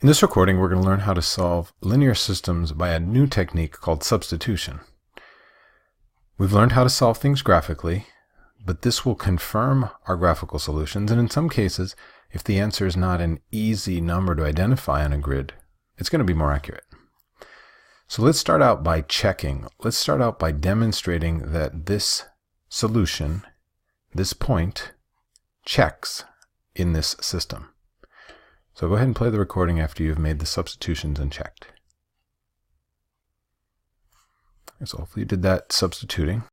In this recording, we're going to learn how to solve linear systems by a new technique called substitution. We've learned how to solve things graphically, but this will confirm our graphical solutions, and in some cases, if the answer is not an easy number to identify on a grid, it's going to be more accurate. So let's start out by checking. Let's start out by demonstrating that this solution, this point, checks in this system. So go ahead and play the recording after you've made the substitutions and checked. So hopefully you did that substituting.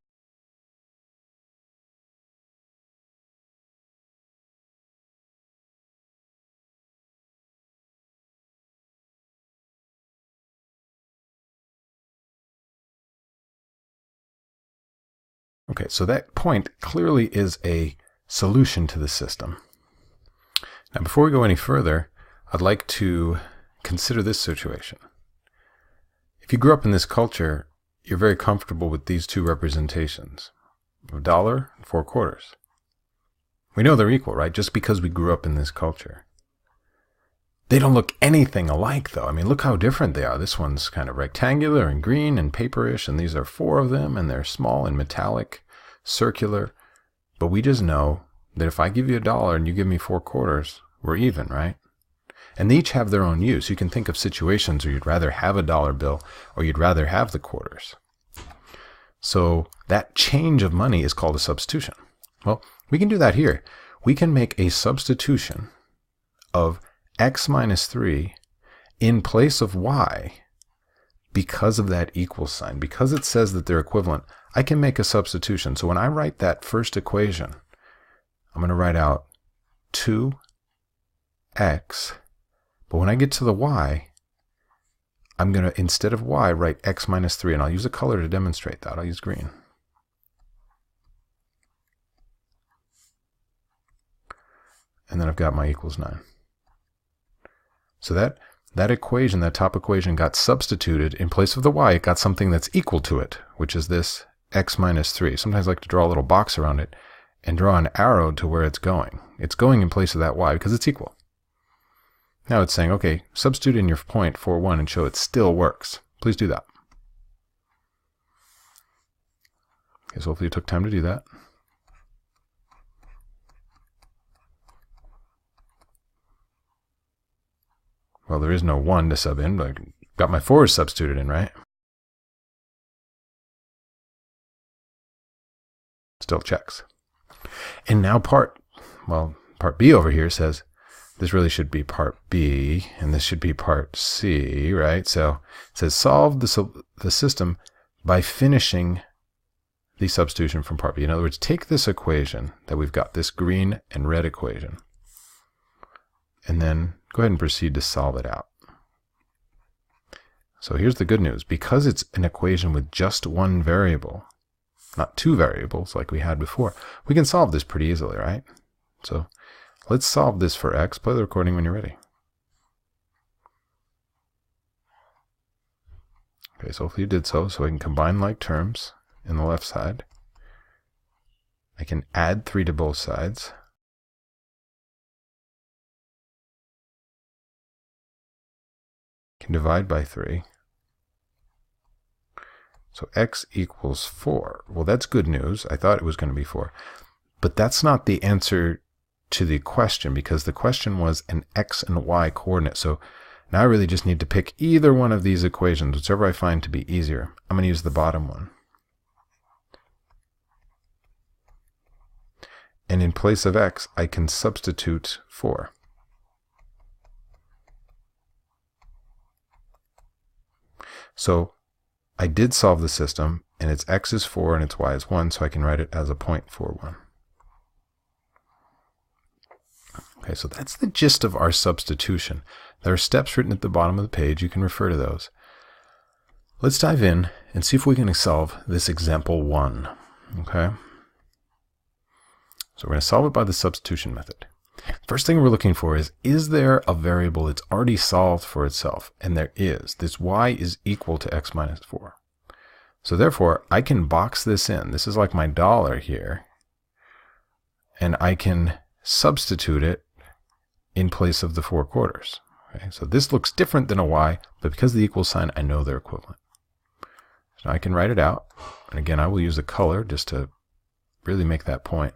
Okay, so that point clearly is a solution to the system. Now before we go any further, I'd like to consider this situation. If you grew up in this culture, you're very comfortable with these two representations, a dollar and 4 quarters. We know they're equal, right? Just because we grew up in this culture. They don't look anything alike, though. I mean, look how different they are. This one's kind of rectangular and green and paperish, and these are 4 of them, and they're small and metallic, circular. But we just know that if I give you $1 and you give me 4 quarters, we're even, right? And they each have their own use. You can think of situations where you'd rather have a dollar bill or you'd rather have the quarters. So that change of money is called a substitution. Well, we can do that here. We can make a substitution of x minus 3 in place of y because of that equal sign. Because it says that they're equivalent, I can make a substitution. So when I write that first equation, I'm going to write out 2x, but when I get to the y, I'm going to, instead of y, write x minus 3, and I'll use a color to demonstrate that. I'll use green. And then I've got my equals 9. So that equation, that top equation, got substituted. In place of the y, it got something that's equal to it, which is this x minus 3. Sometimes I like to draw a little box around it and draw an arrow to where it's going. It's going in place of that y because it's equal. Now it's saying, okay, substitute in your point for 1 and show it still works. Please do that. Okay, so hopefully you took time to do that. Well, there is no 1 to sub in, but I got my 4's substituted in, right? Still checks. And now part B over here says, this really should be part B, and this should be part C, right? So it says solve the system by finishing the substitution from part B. In other words, take this equation that we've got, this green and red equation, and then go ahead and proceed to solve it out. So here's the good news. Because it's an equation with just one variable, not 2 variables like we had before, we can solve this pretty easily, right? So let's solve this for x. Play the recording when you're ready. Okay, so hopefully you did so I can combine like terms in the left side. I can add 3 to both sides. I can divide by 3. So x equals 4. Well, that's good news. I thought it was going to be 4. But that's not the answer to the question, because the question was an x and y coordinate. So now I really just need to pick either one of these equations, whichever I find to be easier. I'm going to use the bottom one. And in place of x, I can substitute 4. So I did solve the system, and its x is 4 and its y is 1, so I can write it as a 0.41. Okay, so that's the gist of our substitution. There are steps written at the bottom of the page. You can refer to those. Let's dive in and see if we can solve this example 1. Okay? So we're going to solve it by the substitution method. First thing we're looking for is there a variable that's already solved for itself? And there is. This y is equal to x minus 4. So therefore, I can box this in. This is like my dollar here. And I can substitute it in place of the 4 quarters. Okay, so this looks different than a y, but because of the equal sign, I know they're equivalent. So I can write it out. And again, I will use a color just to really make that point,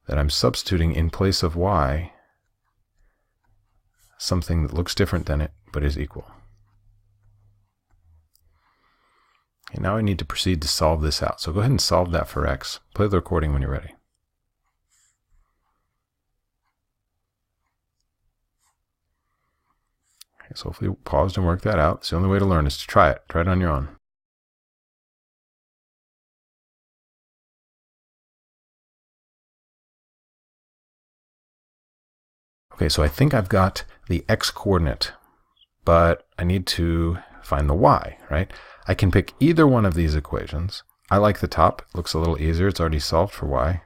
that I'm substituting in place of y something that looks different than it, but is equal. Okay, now I need to proceed to solve this out. So go ahead and solve that for x. Play the recording when you're ready. Okay, so hopefully you paused and worked that out. It's the only way to learn is to try it. Try it on your own. Okay, so I think I've got the x coordinate, but I need to find the y, right? I can pick either one of these equations. I like the top. It looks a little easier. It's already solved for y.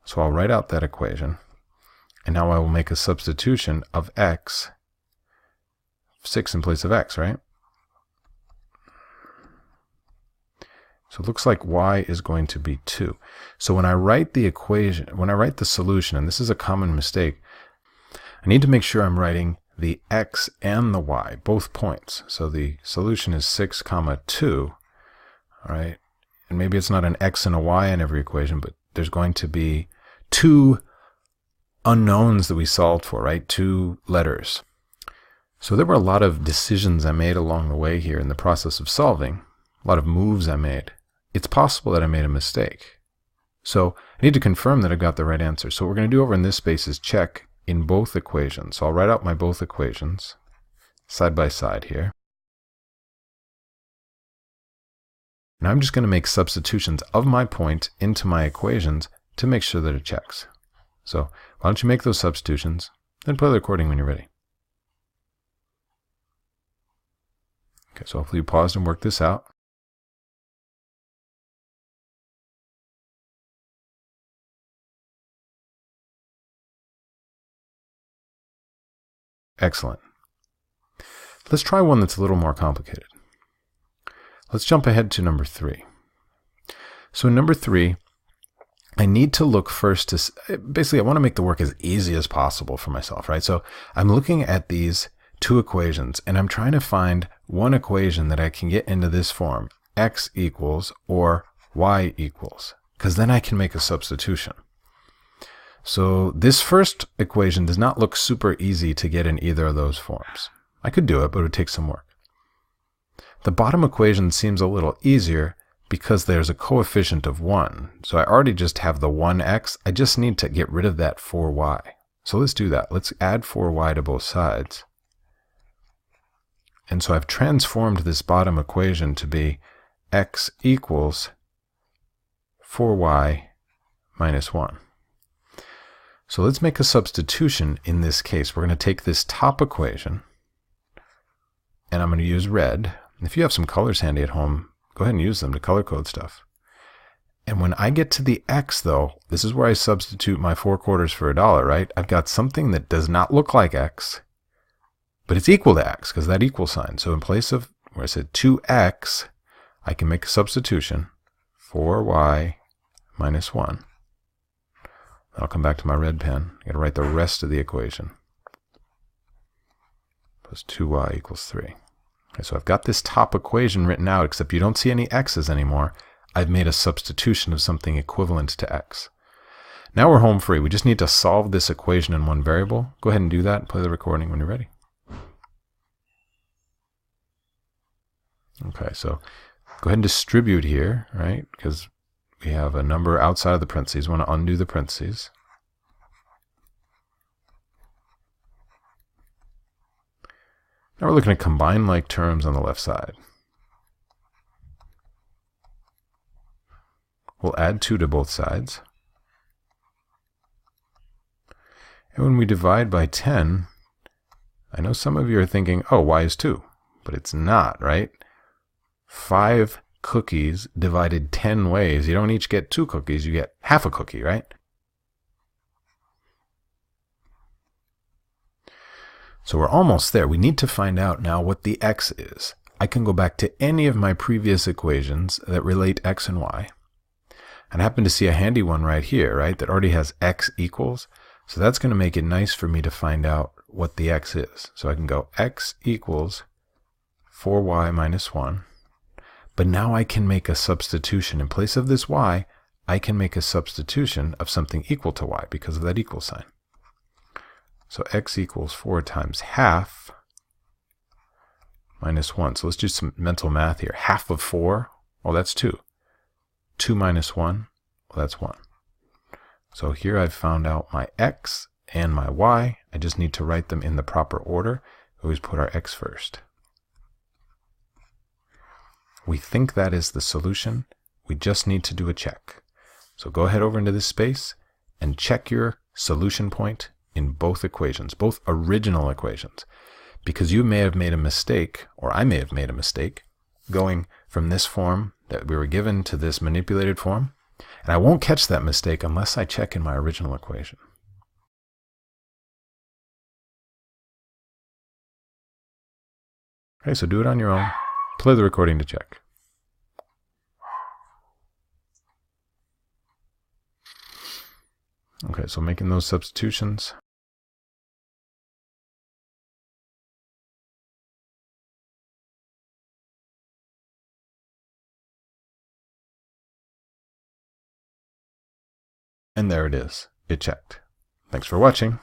So I'll write out that equation. And now I will make a substitution of x, 6 in place of x, right? So it looks like y is going to be 2. So when I write the equation, when I write the solution, and this is a common mistake, I need to make sure I'm writing the x and the y, both points. So the solution is 6, 2, all right? And maybe it's not an x and a y in every equation, but there's going to be 2 unknowns that we solved for, right? 2 letters. So there were a lot of decisions I made along the way here in the process of solving, a lot of moves I made. It's possible that I made a mistake. So I need to confirm that I got the right answer. So what we're going to do over in this space is check in both equations. So I'll write out my both equations side by side here. Now I'm just going to make substitutions of my point into my equations to make sure that it checks. So why don't you make those substitutions, then play the recording when you're ready. Okay, so hopefully you paused and worked this out. Excellent. Let's try one that's a little more complicated. Let's jump ahead to number 3. So in number 3, I need to look first to, basically I want to make the work as easy as possible for myself, right? So I'm looking at these 2 equations and I'm trying to find one equation that I can get into this form, x equals or y equals, because then I can make a substitution. So this first equation does not look super easy to get in either of those forms. I could do it, but it would take some work. The bottom equation seems a little easier because there's a coefficient of 1. So I already just have the 1x. I just need to get rid of that 4y. So let's do that. Let's add 4y to both sides. And so I've transformed this bottom equation to be x equals 4y minus 1. So let's make a substitution in this case. We're going to take this top equation, and I'm going to use red. If you have some colors handy at home, go ahead and use them to color code stuff. And when I get to the x, though, this is where I substitute my 4/4 for $1, right? I've got something that does not look like x, but it's equal to x because that equal sign. So in place of where I said 2x, I can make a substitution, 4y minus 1. I'll come back to my red pen. I got to write the rest of the equation. Plus 2y equals 3. Okay, so I've got this top equation written out, except you don't see any x's anymore. I've made a substitution of something equivalent to x. Now we're home free. We just need to solve this equation in one variable. Go ahead and do that and play the recording when you're ready. Okay, so go ahead and distribute here, right? Because we have a number outside of the parentheses. We want to undo the parentheses. Now we're looking at combine like terms on the left side. We'll add 2 to both sides. And when we divide by 10, I know some of you are thinking, oh, y is 2. But it's not, right? 5 cookies divided 10 ways. You don't each get 2 cookies, you get half a cookie, right? So we're almost there. We need to find out now what the x is. I can go back to any of my previous equations that relate x and y. And I happen to see a handy one right here, right, that already has x equals. So that's going to make it nice for me to find out what the x is. So I can go x equals 4y minus 1. But now I can make a substitution. In place of this y, I can make a substitution of something equal to y because of that equal sign. So x equals 4 times half minus 1. So let's do some mental math here. Half of 4, well, that's 2. 2 minus 1, well, that's 1. So here I've found out my x and my y. I just need to write them in the proper order. We always put our x first. We think that is the solution. We just need to do a check. So go ahead over into this space and check your solution point in both equations, both original equations, because you may have made a mistake, or I may have made a mistake, going from this form that we were given to this manipulated form, and I won't catch that mistake unless I check in my original equation. Okay, so do it on your own. Play the recording to check. Okay, so making those substitutions. And there it is. It checked. Thanks for watching.